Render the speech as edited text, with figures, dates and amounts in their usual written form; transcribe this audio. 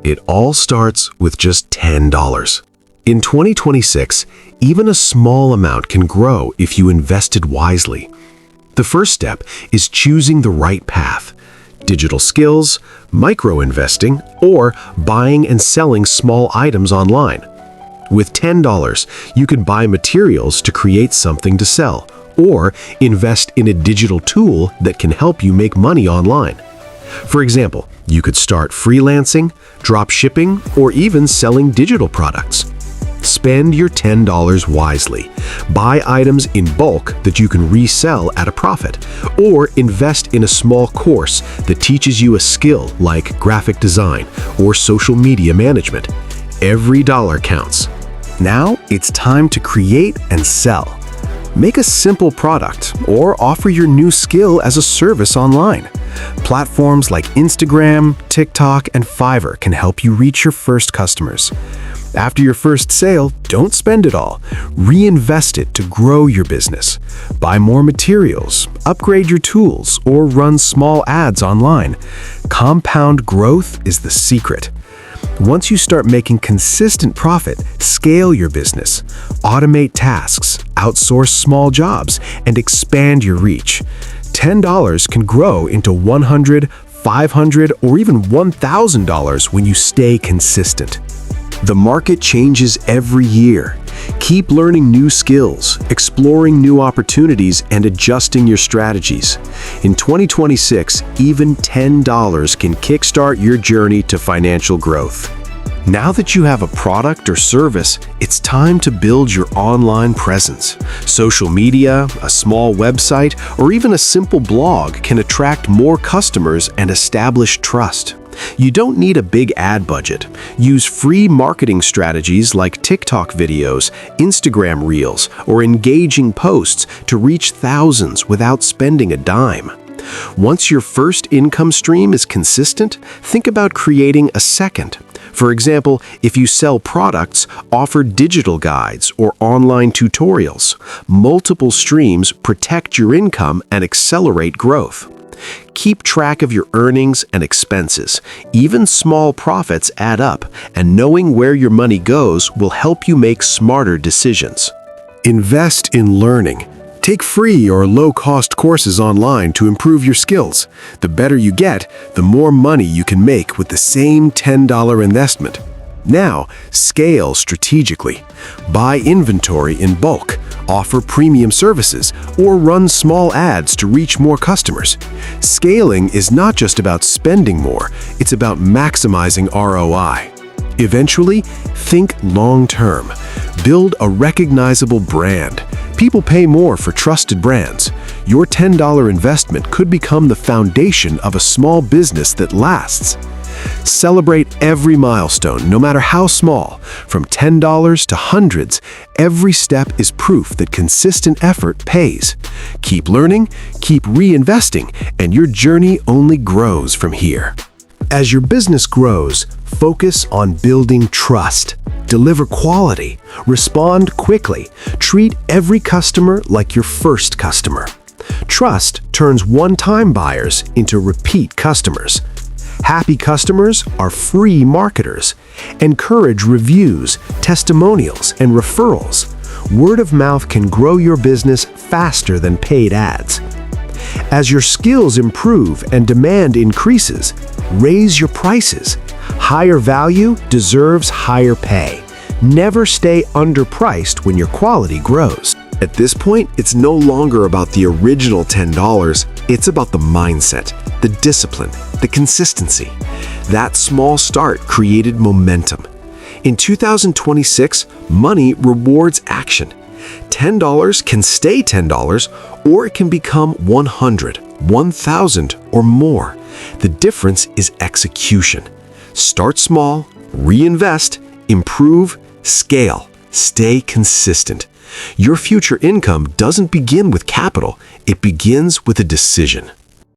It all starts with just $10. In 2026, even a small amount can grow if you invested wisely. The first step is choosing the right path: digital skills, micro-investing, or buying and selling small items online. With $10, you can buy materials to create something to sell, or invest in a digital tool that can help you make money online. For example, you could start freelancing, drop shipping, or even selling digital products. Spend your $10 wisely. Buy items in bulk that you can resell at a profit, or invest in a small course that teaches you a skill like graphic design or social media management. Every dollar counts. Now it's time to create and sell. Make a simple product or offer your new skill as a service online. Platforms like Instagram, TikTok, and Fiverr can help you reach your first customers. After your first sale, don't spend it all. Reinvest it to grow your business. Buy more materials, upgrade your tools, or run small ads online. Compound growth is the secret. Once you start making consistent profit, scale your business. Automate tasks, outsource small jobs, and expand your reach. $10 can grow into $100, $500, or even $1,000 when you stay consistent. The market changes every year. Keep learning new skills, exploring new opportunities, and adjusting your strategies. In 2026, even $10 can kickstart your journey to financial growth. Now that you have a product or service, it's time to build your online presence. Social media, a small website, or even a simple blog can attract more customers and establish trust. You don't need a big ad budget. Use free marketing strategies like TikTok videos, Instagram Reels, or engaging posts to reach thousands without spending a dime. Once your first income stream is consistent, think about creating a second. For example, if you sell products, offer digital guides or online tutorials. Multiple streams protect your income and accelerate growth. Keep track of your earnings and expenses. Even small profits add up, and knowing where your money goes will help you make smarter decisions. Invest in learning. Take free or low-cost courses online to improve your skills. The better you get, the more money you can make with the same $10 investment. Now, scale strategically. Buy inventory in bulk, offer premium services, or run small ads to reach more customers. Scaling is not just about spending more, it's about maximizing ROI. Eventually, think long-term. Build a recognizable brand. People pay more for trusted brands. Your $10 investment could become the foundation of a small business that lasts. Celebrate every milestone, no matter how small. From $10 to hundreds, every step is proof that consistent effort pays. Keep learning, keep reinvesting, and your journey only grows from here. As your business grows, focus on building trust. Deliver quality, respond quickly, treat every customer like your first customer. Trust turns one-time buyers into repeat customers. Happy customers are free marketers. Encourage reviews, testimonials, and referrals. Word of mouth can grow your business faster than paid ads. As your skills improve and demand increases, raise your prices. Higher value deserves higher pay. Never stay underpriced when your quality grows. At this point, it's no longer about the original $10, it's about the mindset, the discipline, the consistency. That small start created momentum. In 2026, money rewards action. $10 can stay $10, or it can become $100, $1,000, or more. The difference is execution. Start small, reinvest, improve, scale. Stay consistent. Your future income doesn't begin with capital, it begins with a decision.